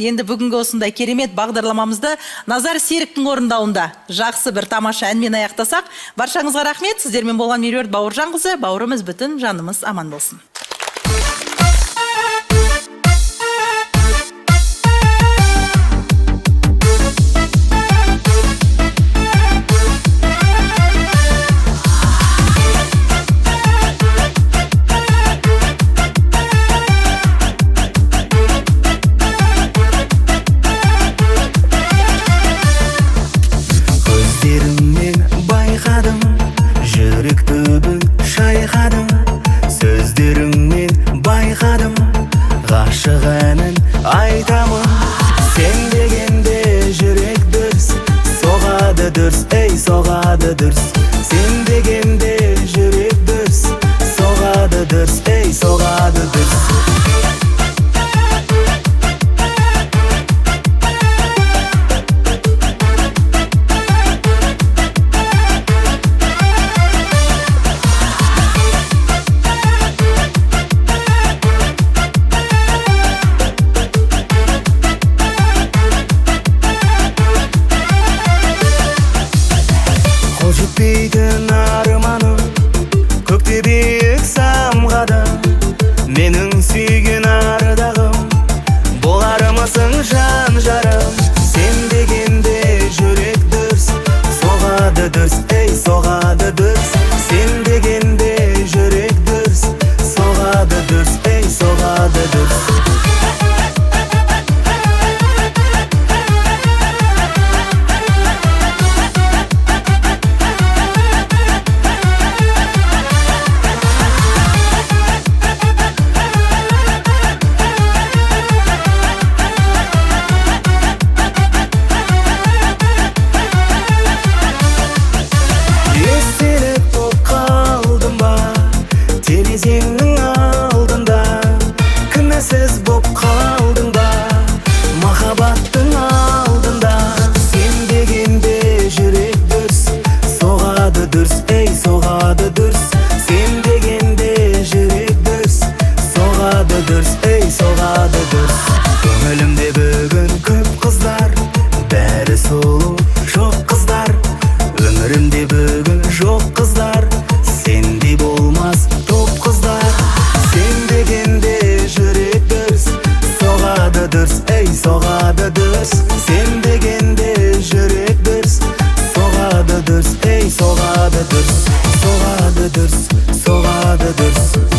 Енді бүгінгі осындай керемет бағдарламамызды Назар Серіктің орындауында жақсы бір тамаша әнмен аяқтасақ, баршаңызға рахмет. Сіздермен болған Меруерт Бауыржанқызы, бауырымыз бүтін, жанымыз аман болсын. Ғашық әнін айтамын, сен дегенде жүрек дүрс соғады дүрс, ей соғады дүрс. Сен дегенде жүрек дүрс соғады дүрс, ей соғады дүрс. Жетпейтін арманым көкте биік самғады, менің сүйген ардағым, боларымысың жан жарым. Сен дегенде жүрек дүрс соғады дүрс, ей соғады дүрс. Сен дегенде жүрек дүрс соғады дүрс, ей соғады дүрс. Терезеңнің алдында кінәсіз боп қалдың ба, махаббаттың алдында. Сен дегенде жүрек дүрс соғады дүрс, ей соғады дүрс. Сен дегенде жүрек дүрс соғады дүрс, ей соғады дүрс. Көңілімде бүгін көп қыздар, бәрі сұлу жоқ қыздар. Өмірімде бүгін жоқ қыздар, сендей болмас топ қыздар. Сен дегенде жүрек дүрс соғады дүрс, ей соғады дүрс. Сен дегенде жүрек дүрс соғады дүрс, ей соғады дүрс. Соғады дүрс, соғады дүрс.